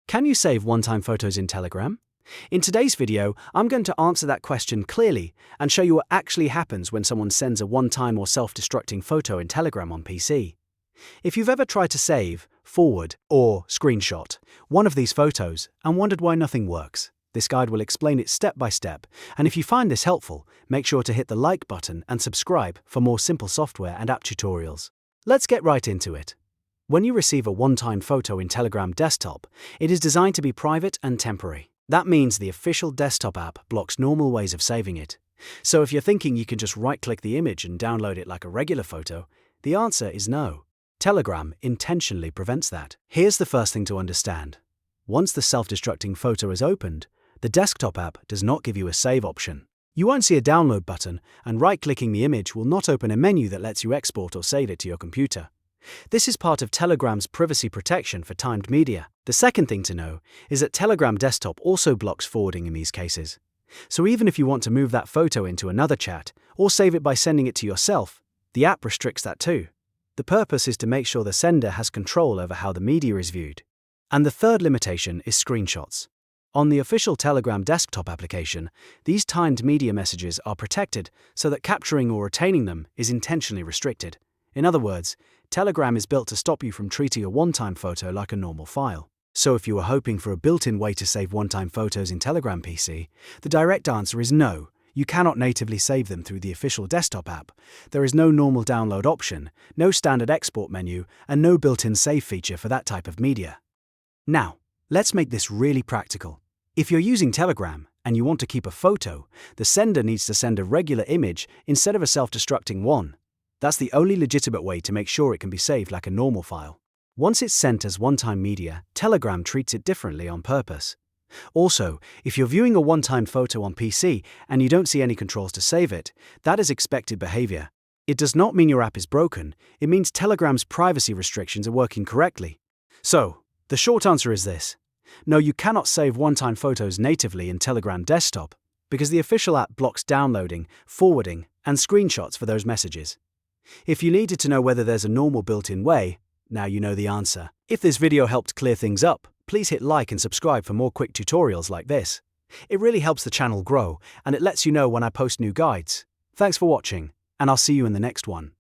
Can you save one-time photos in Telegram? In today's video, I'm going to answer that question clearly and show you what actually happens when someone sends a one-time or self-destructing photo in Telegram on PC. If you've ever tried to save, forward, or screenshot one of these photos and wondered why nothing works, this guide will explain it step by step, and if you find this helpful, make sure to hit the like button and subscribe for more simple software and app tutorials. Let's get right into it. When you receive a one-time photo in Telegram desktop, it is designed to be private and temporary. That means the official desktop app blocks normal ways of saving it. So if you're thinking you can just right-click the image and download it like a regular photo, the answer is no. Telegram intentionally prevents that. Here's the first thing to understand. Once the self-destructing photo is opened, the desktop app does not give you a save option. You won't see a download button, and right-clicking the image will not open a menu that lets you export or save it to your computer. This is part of Telegram's privacy protection for timed media. The second thing to know is that Telegram desktop also blocks forwarding in these cases. So even if you want to move that photo into another chat or save it by sending it to yourself, the app restricts that too. The purpose is to make sure the sender has control over how the media is viewed. And the third limitation is screenshots. On the official Telegram desktop application, these timed media messages are protected so that capturing or retaining them is intentionally restricted. In other words, Telegram is built to stop you from treating a one-time photo like a normal file. So if you are hoping for a built-in way to save one-time photos in Telegram PC, the direct answer is no. You cannot natively save them through the official desktop app. There is no normal download option, no standard export menu, and no built-in save feature for that type of media. Now, let's make this really practical. If you're using Telegram and you want to keep a photo, the sender needs to send a regular image instead of a self-destructing one. That's the only legitimate way to make sure it can be saved like a normal file. Once it's sent as one-time media, Telegram treats it differently on purpose. Also, if you're viewing a one-time photo on PC and you don't see any controls to save it, that is expected behavior. It does not mean your app is broken, it means Telegram's privacy restrictions are working correctly. So, the short answer is this. No, you cannot save one-time photos natively in Telegram desktop because the official app blocks downloading, forwarding, and screenshots for those messages. If you needed to know whether there's a normal built-in way, now you know the answer. If this video helped clear things up, please hit like and subscribe for more quick tutorials like this. It really helps the channel grow, and it lets you know when I post new guides. Thanks for watching, and I'll see you in the next one.